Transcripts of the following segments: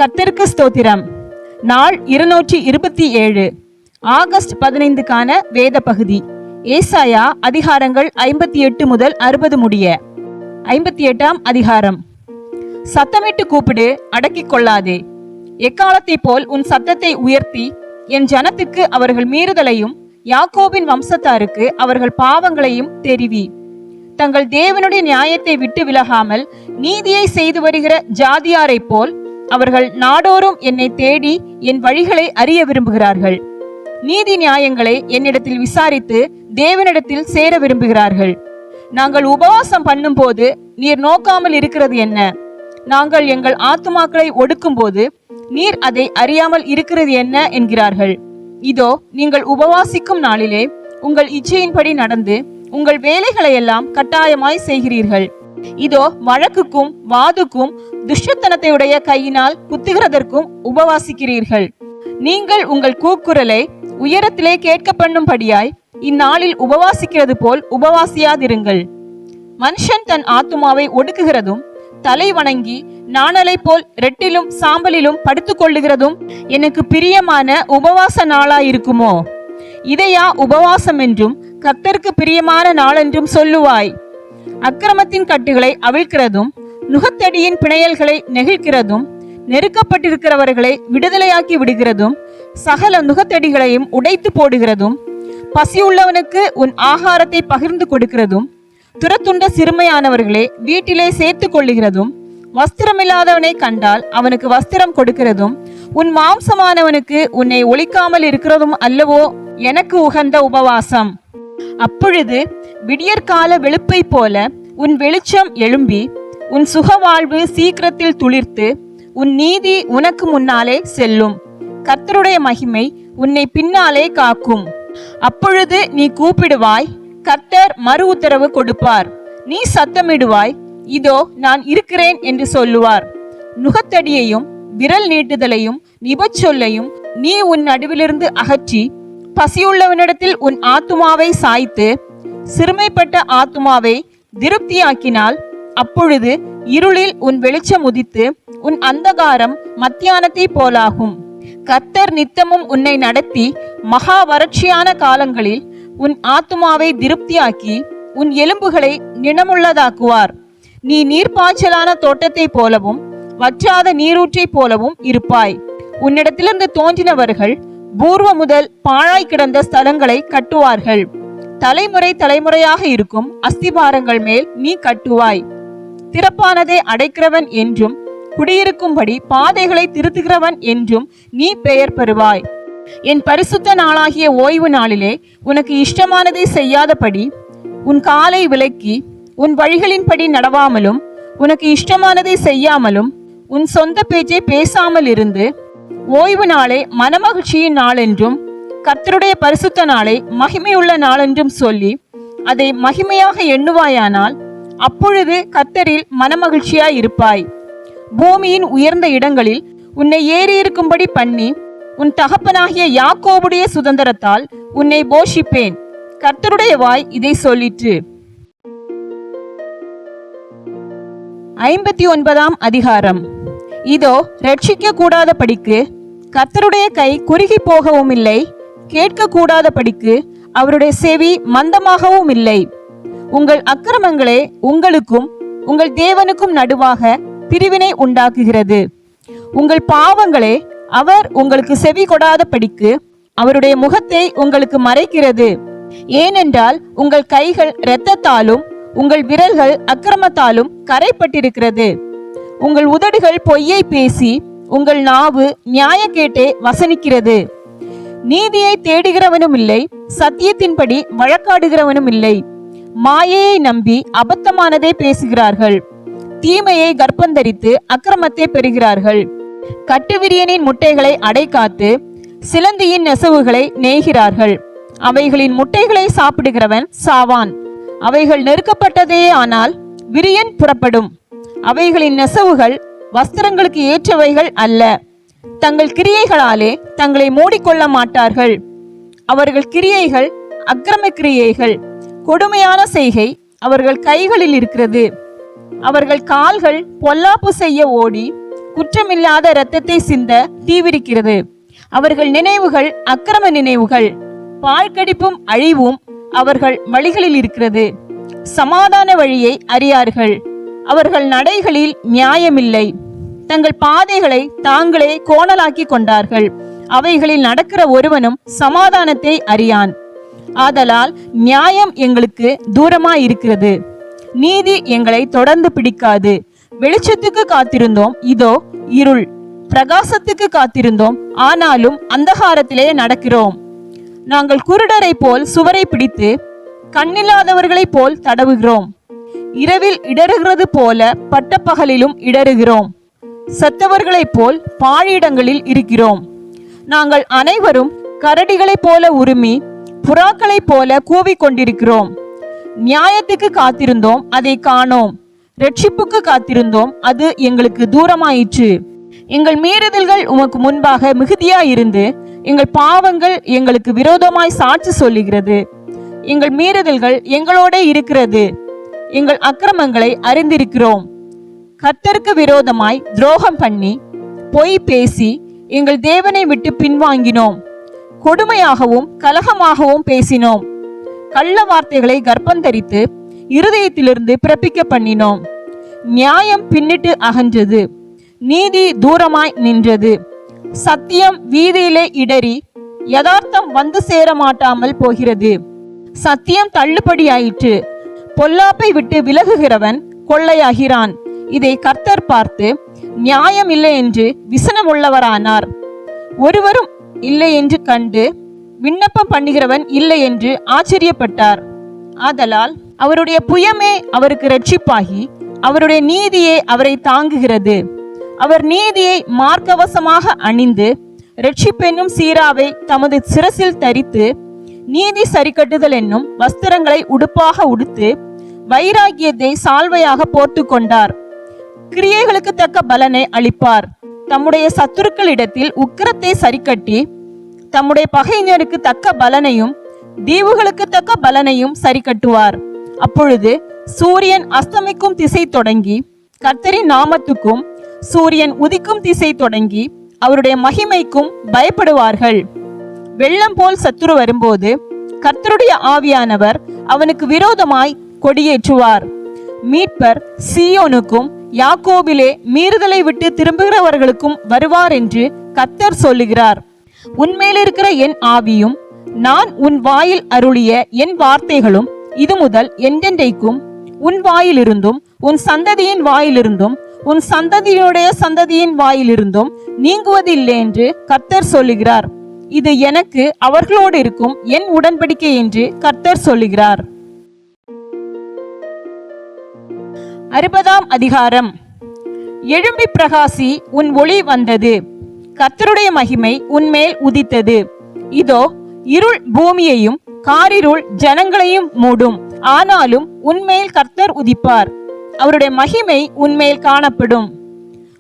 கர்த்தருக்கு ஸ்தோத்திரம். நாள் 227 ஆகஸ்ட் 15க்கான வேத பகுதி. ஏசாயா அதிகாரங்கள் 58 முதல் 60 முடிய. 58ஆம் அதிகாரம். சத்தமிட்டு கூப்பிடு, அடக்கிக் கொள்ளாதே. எக்காலத்தை போல் உன் சத்தத்தை உயர்த்தி என் ஜனத்துக்கு அவர்கள் மீறுதலையும் யாக்கோபின் வம்சத்தாருக்கு அவர்கள் பாவங்களையும் தெரிவி. தங்கள் தேவனுடைய நியாயத்தை விட்டு விலகாமல் நீதியை செய்து வருகிற ஜாதியாரை போல் அவர்கள் நாடோறும் என்னை தேடி என் வழிகளை அறிய விரும்புகிறார்கள். நீதி நியாயங்களை என்னிடத்தில் விசாரித்து தேவனிடத்தில் சேர விரும்புகிறார்கள். நாங்கள் உபவாசம் பண்ணும் போது நீர் நோக்காமல் இருக்கிறது என்ன? நாங்கள் எங்கள் ஆத்துமாக்களை ஒடுக்கும் போது நீர் அதை அறியாமல் இருக்கிறது என்ன என்கிறார்கள். இதோ, நீங்கள் உபவாசிக்கும் நாளிலே உங்கள் இச்சையின்படி நடந்து உங்கள் வேலைகளை எல்லாம் கட்டாயமாய் செய்கிறீர்கள். இதோ, வழக்குக்கும் வாதுக்கும் துஷ்டத்தனத்தையுடைய கையினால் குத்துகிறதற்கும் உபவாசிக்கிறீர்கள். நீங்கள் உங்கள் கூக்குரலை உயரத்திலே கேட்க பண்ணும்படியாய் இந்நாளில் உபவாசிக்கிறது போல் உபவாசியாதிருங்கள். மனுஷன் தன் ஆத்துமாவை ஒடுக்குகிறதும் தலை வணங்கி நாணலை போல் ரெட்டிலும் சாம்பலிலும் படுத்துக் கொள்ளுகிறதும் எனக்கு பிரியமான உபவாச நாளாயிருக்குமோ? இதையா உபவாசம் என்றும் கர்த்தருக்கு பிரியமான நாளென்றும் சொல்லுவாய்? அக்கிரமத்தின் கட்டுகளை அவிழ்க்கிறதும் நுகத்தடியின் பிணையல்களை நெகிழ்கிறதும் நெருக்கப்பட்டிருக்கிறவர்களை விடுதலையாக்கி விடுகிறதும் சகல நுகத்தடிகளையும் உடைத்து போடுகிறதும் பசியுள்ளவனுக்கு உன் ஆகாரத்தை பகிர்ந்து கொடுக்கிறதும் துரத்துண்ட சிறுமையானவர்களை வீட்டிலே சேர்த்து கொள்ளுகிறதும் வஸ்திரமில்லாதவனை கண்டால் அவனுக்கு வஸ்திரம் கொடுக்கிறதும் உன் மாம்சமானவனுக்கு உன்னை ஒழிக்காமல் இருக்கிறதும் அல்லவோ எனக்கு உகந்த உபவாசம். அப்பொழுது விடியற்கால வெளுப்பை போல உன் வெளிச்சம் எழும்பி உன் சுகவாழ்வு சீக்கிரத்தில் துளிர்த்து உன் நீதி உனக்கு முன்னாலே செல்லும். கர்த்தருடைய மகிமை உன்னை பின்னாலே காக்கும். அப்பொழுது நீ கூப்பிடுவாய், கர்த்தர் மறு உத்தரவு கொடுப்பார். நீ சத்தமிடுவாய், இதோ நான் இருக்கிறேன் என்று சொல்லுவார். நுகத்தடியையும் விரல் நீட்டுதலையும் நிபச்சொல்லையும் நீ உன் நடுவிலிருந்து அகற்றி பசியுள்ளவனிடத்தில் உன் ஆத்துமாவை சாய்த்து சிறுமைப்பட்ட ஆத்துமாவை திருப்தியாக்கினால் அப்பொழுது இருளில் உன் வெளிச்சம் உதித்து உன் அந்தகாரம் மத்தியானத்தை போலாகும். கர்த்தர் நித்தமும் உன்னை நடத்தி மகா வறட்சியான காலங்களில் உன் ஆத்துமாவை திருப்தியாக்கி உன் எலும்புகளை நினமுள்ளதாக்குவார். நீ நீர்ப்பாய்ச்சலான தோட்டத்தை போலவும் வற்றாத நீரூற்றை போலவும் இருப்பாய். உன்னிடத்திலிருந்து தோன்றினவர்கள் பூர்வ முதல் பாழாய் கிடந்த ஸ்தலங்களை கட்டுவார்கள். தலைமுறை தலைமுறையாக இருக்கும் அஸ்திபாரங்கள் மேல் நீ கட்டுவாய். திறப்பானதை அடைக்கிறவன் என்றும் குடியிருக்கும்படி பாதைகளை திருத்துகிறவன் என்றும் நீ பெயர் பெறுவாய். என் பரிசுத்த நாளாகிய ஓய்வு நாளிலே உனக்கு இஷ்டமானதை செய்யாதபடி உன் காலை விலக்கி உன் வழிகளின்படி நடவாமலும் உனக்கு இஷ்டமானதை செய்யாமலும் உன் சொந்த பேச்சை பேசாமல் இருந்து ஓய்வு நாளை மனமகிழ்ச்சியின் நாளென்றும் கர்த்தருடைய பரிசுத்த நாளை மகிமையுள்ள நாளென்றும் சொல்லி அதை மகிமையாக எண்ணுவாயானால் அப்பொழுது கர்த்தரில் மனமகிழ்ச்சியாய் இருப்பாய். பூமியின் உயர்ந்த இடங்களில் உன்னை ஏறியிருக்கும்படி பண்ணி உன் தகப்பனாகிய யாக்கோபுடைய சுதந்திரத்தால் உன்னை போஷிப்பேன். கர்த்தருடைய வாய் இதை சொல்லிற்று. 59ஆம் அதிகாரம். இதோ, ரட்சிக்க கூடாத படிக்கு கர்த்தருடைய கை குறுகி போகவும் இல்லை, கேட்க கூடாத படிக்கு அவருடைய செவி மந்தமாகவும் இல்லை. உங்கள் அக்கிரமங்களே உங்களுக்கும் உங்கள் தேவனுக்கும் நடுவாக பிரிவினை உண்டாக்குகிறது. உங்கள் பாவங்களே அவர் உங்களுக்கு செவி கொடாத படிக்கு அவருடைய முகத்தை உங்களுக்கு மறைக்கிறது. ஏனென்றால் உங்கள் கைகள் இரத்தத்தாலும் உங்கள் விரல்கள் அக்கிரமத்தாலும் கரைப்பட்டிருக்கிறது. உங்கள் உதடுகள் பொய்யை பேசி உங்கள் நாவு நியாயக்கேட்டை வசனிக்கிறது. நீதியை தேடுகிறவனும் இல்லை, சத்தியத்தின்படி வழக்காடுகிறவனும் இல்லை. மாயையை நம்பி அபத்தமானதை பேசுகிறார்கள். தீமையை கர்ப்பந்தரித்து அக்கிரமத்தை பெறுகிறார்கள். கட்டுவிரியனின் முட்டைகளை அடைக்காத்து சிலந்தியின் நெசவுகளை நெய்கிறார்கள். அவைகளின் முட்டைகளை சாப்பிடுகிறவன் சாவான். அவைகள் நெருக்கப்பட்டதே ஆனால் விரியன் புறப்படும். அவைகளின் நெசவுகள் வஸ்திரங்களுக்கு ஏற்றவைகள் அல்ல. தங்கள் கிரியைகளாலே தங்களை மூடிக்கொள்ள மாட்டார்கள். அவர்கள் கிரியைகள் அக்கிரம கிரியைகள். கொடுமையான செய்கை அவர்கள் கைகளில் இருக்கிறது. அவர்கள் கால்கள் பொல்லாப்பு செய்ய ஓடி குற்றமில்லாத இரத்தத்தை சிந்த தீவிரிக்கிறது. அவர்கள் நினைவுகள் அக்கிரம நினைவுகள், பாழ்கடிப்பும் அழிவும் அவர்கள் வழிகளில் இருக்கிறது. சமாதான வழியை அறியார்கள். அவர்கள் நடைகளில் நியாயமில்லை. தங்கள் பாதைகளை தாங்களே கோணலாக்கி கொண்டார்கள். அவைகளில் நடக்கிற ஒருவனும் சமாதானத்தை அறியான். ஆதலால் நியாயம் எங்களுக்கு தூரமாயிருக்கிறது, நீதி எங்களை தொடர்ந்து பிடிக்காது. வெளிச்சத்துக்கு காத்திருந்தோம், இதோ இருள். பிரகாசத்துக்கு காத்திருந்தோம், ஆனாலும் அந்தகாரத்திலே நடக்கிறோம். நாங்கள் குருடரை போல் சுவரை பிடித்து கண்ணில்லாதவர்களைப் போல் தடவுகிறோம். இரவில் இடறுகிறது போல பட்டப்பகலிலும் இடறுகிறோம். செத்தவர்களைப் போல் பாழிடங்களில் இருக்கிறோம். நாங்கள் அனைவரும் கரடிகளைப் போல உருமி புறாக்களைப் போல கூவிக்கொண்டிருக்கிறோம். நியாயத்துக்கு காத்திருந்தோம், அதை காணோம். இரட்சிப்புக்கு காத்திருந்தோம், அது எங்களுக்கு தூரமாயிற்று. எங்கள் மீறுதல்கள் உமக்கு முன்பாக மிகுதியாயிருந்து எங்கள் பாவங்கள் எங்களுக்கு விரோதமாய் சாட்சி சொல்லுகிறது. எங்கள் மீறுதல்கள் எங்களோட இருக்கிறது, எங்கள் அக்கிரமங்களை அறிந்திருக்கிறோம். கர்த்தருக்கு விரோதமாய் துரோகம் பண்ணி பொய் பேசி எங்கள் தேவனை விட்டு பின்வாங்கினோம். கொடுமையாகவும் கலகமாகவும் பேசினோம். கள்ள வார்த்தைகளை கர்ப்பந்தரித்து இருதயத்திலிருந்து பிறப்பிக்க பண்ணினோம். நியாயம் பின்னிட்டு அகன்றது, நீதி தூரமாய் நின்றது. சத்தியம் வீதியிலே இடறி யதார்த்தம் வந்து சேர மாட்டாமல் போகிறது. சத்தியம் தள்ளுபடியாயிற்று, பொல்லாப்பை விட்டு விலகுகிறவன் கொள்ளையாகிறான். இதை கர்த்தர் பார்த்து நியாயம் இல்லை என்று விசனமுள்ளவரானார். ஒருவரும் இல்லை என்று கண்டு விண்ணப்பம் பண்ணுகிறவன் இல்லை என்று ஆச்சரியப்பட்டார். ஆதலால் அவருடைய புயமே அவருக்கு இரட்சிப்பாகி அவருடைய நீதியே அவரை தாங்குகிறது. அவர் நீதியை மார்க்கவசமாக அணிந்து இரட்சிப்பென்னும் சீராவை தமது சிரசில் தரித்து நீதி சரிக்கட்டுதல் என்னும் வஸ்திரங்களை உடுப்பாக உடுத்து வைராகியத்தை சால்வையாக போர்த்து கொண்டார். கிரியைகளுக்கு தக்க பலனை அளிப்பார். தம்முடைய சத்துருக்களிடத்தில் உக்கிரத்தை சரிக்கட்டி தம்முடைய பகைஞருக்கு தக்க பலனையும் தீவுகளுக்கு தக்க பலனையும் சரிக்கட்டுவார். அப்பொழுது சூரியன் அஸ்தமிக்கும் திசை தொடங்கி கர்த்தரின் நாமத்துக்கும் சூரியன் உதிக்கும் திசை தொடங்கி அவருடைய மகிமைக்கும் பயப்படுவார்கள். வெள்ளம் போல் சத்துரு வரும்போது கர்த்தருடைய ஆவியானவர் அவனுக்கு விரோதமாய் கொடியேற்றுவார். மீட்பர் சீயோனுக்கும் யாக்கோபிலே மீறுதலை விட்டு திரும்புகிறவர்களுக்கும் வருவார் என்று கர்த்தர் சொல்லுகிறார். உன்மேல் இருக்கிற என் ஆவியும் நான் உன் வாயில் அருளிய என் வார்த்தைகளும் இது முதல் என்றென்றைக்கும் உன் வாயிலிருந்தும் உன் சந்ததியின் வாயிலிருந்தும் உன் சந்ததியுடைய சந்ததியின் வாயிலிருந்தும் நீங்குவதில்லை என்று கர்த்தர் சொல்லுகிறார். இது எனக்கு அவர்களோடு இருக்கும் என் உடன்படிக்கை என்று கர்த்தர் சொல்லுகிறார். 60ஆம் அதிகாரம். எழும்பி பிரகாசி, உன் ஒளி வந்தது, கர்த்தருடைய மகிமை உன்மேல் உதித்தது. இதோ இருள் பூமியையும் காரிருள் ஜனங்களையும் மூடும், ஆனாலும் உன்மேல் கர்த்தர் உதிப்பார், அவருடைய மகிமை உன்மேல் காணப்படும்.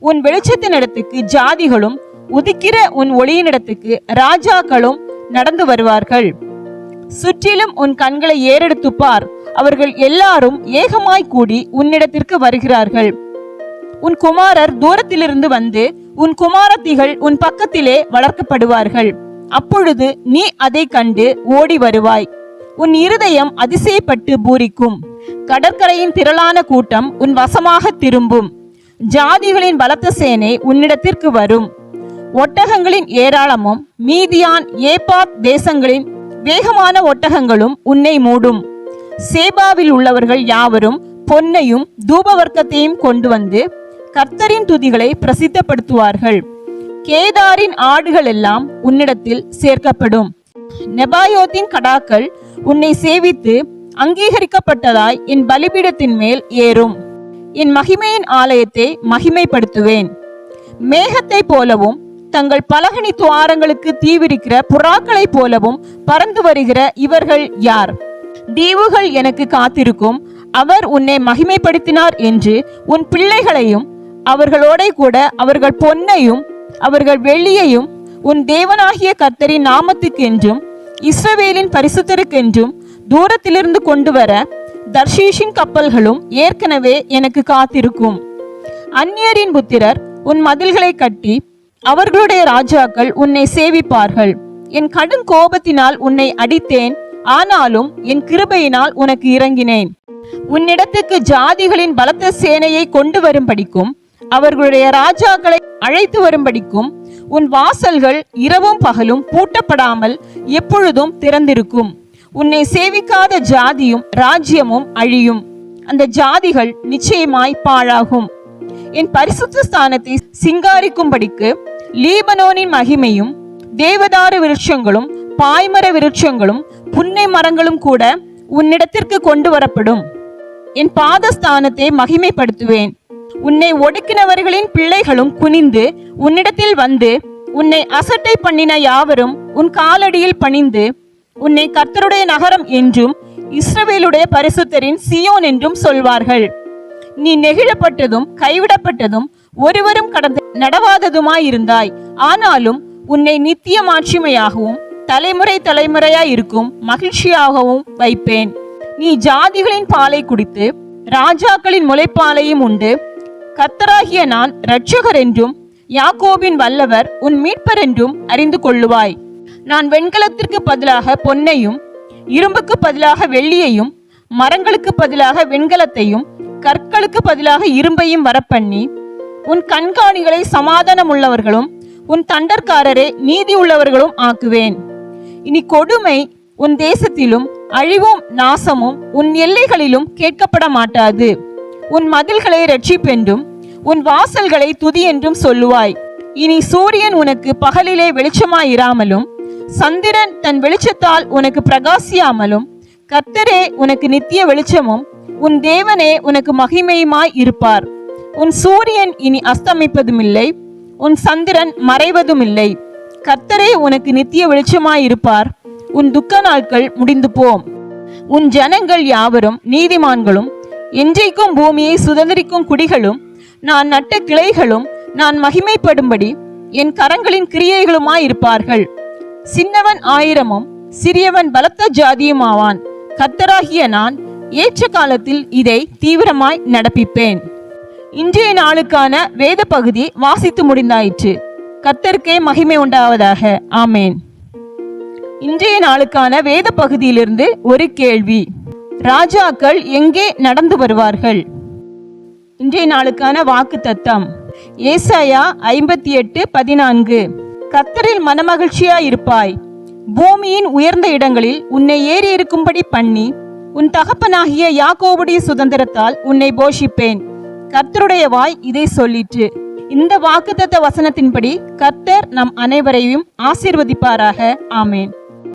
உன் வெளிச்சத்தினிடத்துக்கு ஜாதிகளும் உதிக்கிற உன் ஒளியினிடத்துக்கு ராஜாக்களும் நடந்து வருவார்கள். சுற்றிலும் உன் கண்களை ஏறெடுத்து பார், அவர்கள் எல்லாரும் ஏகமாய் கூடி உன்னிடத்திற்கு வருகிறார்கள். உன் குமாரர் தூரத்திலிருந்து வந்து உன் குமாரத்திகள் உன் பக்கத்திலே வளர்க்கப்படுவார்கள். அப்பொழுது நீ அதை கண்டு ஓடி வருவாய். உன் இருதயம் அதிசயப்பட்டு பூரிக்கும். கடற்கரையின் திரளான கூட்டம் உன் வசமாக திரும்பும். ஜாதிகளின் பலத்த சேனை உன்னிடத்திற்கு வரும். ஒட்டகங்களின் ஏராளமும் மீதியான் ஏப்பாத் தேசங்களின் வேகமான ஒட்டகங்களும் உன்னை மூடும். சேபாவில் உள்ளவர்கள் யாவரும் பொன்னையும் தூபவர்க்கத்தையும் கொண்டு வந்து கர்த்தரின் துதிகளை பிரசித்தப்படுத்துவார்கள். கேதாரின் ஆடுகள் எல்லாம் உன்னிடத்தில் சேர்க்கப்படும். நெபாயோத்தின் கடாக்கள் உன்னை சேவித்து அங்கீகரிக்கப்பட்டதாய் என் பலிபீடத்தின் மேல் ஏறும். என் மகிமையின் ஆலயத்தை மகிமைப்படுத்துவேன். மேகத்தை போலவும் தங்கள் பலகனி துவாரங்களுக்கு தீவிரிக்கிற புறாக்களை போலவும் பறந்து வருகிற இவர்கள் யார்? தீவுகள் எனக்கு காத்திருக்கும், அவர் உன்னை மகிமைப்படுத்தினார் என்று உன் பிள்ளைகளையும் அவர்களோட கூட அவர்கள் பொன்னையும் அவர்கள் வெள்ளியையும் உன் தேவனாகிய கர்த்தரின் நாமத்துக்கென்றும் இஸ்ரவேலின் பரிசுத்தருக்கென்றும் தூரத்திலிருந்து கொண்டு வர தர்ஷீஷின் கப்பல்களும் ஏற்கனவே எனக்கு காத்திருக்கும். அந்நியரின் புத்திரர் உன் மதில்களை கட்டி அவர்களுடைய ராஜாக்கள் உன்னை சேவிப்பார்கள். என் கடும் கோபத்தினால் உன்னை அடித்தேன், ஆனாலும் என் கிருபையினால் உனக்கு இறங்கினேன். உன்னிடத்துக்கு ஜாதிகளின் பலத்த சேனையை கொண்டு வரும்படிக்கும் அவர்களுடைய ராஜாக்களை அழைத்து வரும்படிக்கும் உன் வாசல்கள் இரவும் பகலும் பூட்டப்படாமல் எப்பொழுதும் திறந்திருக்கும். உன்னை சேவிக்காத ஜாதியும் ராஜ்யமும் அழியும், அந்த ஜாதிகள் நிச்சயமாய் பாழாகும். என் பரிசுத்த ஸ்தானத்தை சிங்காரிக்கும்படிக்கு லீபனோனின் மகிமையும் தேவதாரு விருட்சங்களும் பாய்மர விருட்சங்களும் புன்னை மரங்களும் கூட உன்னிடத்திற்கு கொண்டு வரப்படும். என் பாதஸ்தானத்தை மகிமைப்படுத்துவேன். உன்னை ஒடுக்கினவர்களின் பிள்ளைகளும் குனிந்து உன்னிடத்தில் வந்து உன்னை அசட்டை பண்ணின யாவரும் உன் காலடியில் பணிந்து உன்னை கர்த்தருடைய நகரம் என்றும் இஸ்ரவேலுடைய பரிசுத்தரின் சியோன் என்றும் சொல்வார்கள். நீ நெகிழப்பட்டதும் கைவிடப்பட்டதும் ஒருவரும் கடந்து நடவாததுமாயிருந்தாய். ஆனாலும் உன்னை நித்திய மாட்சிமையாகவும் தலைமுறை தலைமுறையாய் இருக்கும் மகிழ்ச்சியாகவும் வைப்பேன். நீ ஜாதிகளின் பாலை குடித்து ராஜாக்களின் முளைப்பாலையும் உண்டு. கர்த்தராகிய நான் இரட்சகர் என்றும் யாக்கோபின் வல்லவர் உன் மீட்பர் என்றும் அறிந்து கொள்ளுவாய். நான் வெண்கலத்திற்கு பதிலாக பொன்னையும் இரும்புக்கு பதிலாக வெள்ளியையும் மரங்களுக்கு பதிலாக வெண்கலத்தையும் கற்களுக்கு பதிலாக இரும்பையும் வரப்பண்ணி உன் கண்காணிகளை சமாதானம் உள்ளவர்களும் உன் தண்டற்காரரை நீதி உள்ளவர்களும் ஆக்குவேன். இனி கொடுமை உன் தேசத்திலும் அழிவும் நாசமும் உன் எல்லைகளிலும் கேட்கப்பட மாட்டாது. உன் மதில்களை இரட்சிப்பென்றும் உன் வாசல்களை துதி என்றும் சொல்லுவாய். இனி சூரியன் உனக்கு பகலிலே வெளிச்சமாயிராமலும் சந்திரன் தன் வெளிச்சத்தால் உனக்கு பிரகாசியாமலும் கர்த்தரே உனக்கு நித்திய வெளிச்சமும் உன் தேவனே உனக்கு மகிமையுமாய் இருப்பார். உன் சூரியன் இனி அஸ்தமிப்பதுமில்லை, உன் சந்திரன் மறைவதுமில்லை. கர்த்தரே உனக்கு நித்திய வெளிச்சமாயிருப்பார். உன் துக்க நாட்கள் முடிந்து போம். உன் ஜனங்கள் யாவரும் நீதிமான்களும் என்றைக்கும் பூமியை சுதந்திரிக்கும் குடிகளும் நான் நட்ட கிளைகளும் நான் மகிமைப்படும்படி என் கரங்களின் கிரியைகளுமாயிருப்பார்கள். சின்னவன் 1000 சிறியவன் பலத்த ஜாதியுமாவான். கர்த்தராகிய நான் ஏற்ற காலத்தில் இதை தீவிரமாய் நடப்பிப்பேன். இன்றைய நாளுக்கான வேத பகுதி வாசித்து முடிந்தாயிற்று. கர்த்தருக்கே மகிமை உண்டாவதாக. ஆமேன். இன்றைய நாளுக்கான வேத பகுதியிலிருந்து ஒரு கேள்வி: ராஜாக்கள் எங்கே நடந்து வருவார்கள்? இன்றைய நாளுக்கான வாக்கு தத்தம் ஏசாயா 58:14. கர்த்தரில் மனமகிழ்ச்சியாய் இருப்பாய், பூமியின் உயர்ந்த இடங்களில் உன்னை ஏறி இருக்கும்படி பண்ணி உன் தகப்பனாகிய யாக்கோபுடைய சுதந்திரத்தால் உன்னை போஷிப்பேன். கர்த்தருடைய வாய் இதை சொல்லிற்று. இந்த வாக்குத்தத்த வசனத்தின்படி கர்த்தர் நம் அனைவரையும் ஆசீர்வதிப்பாராக. ஆமேன்.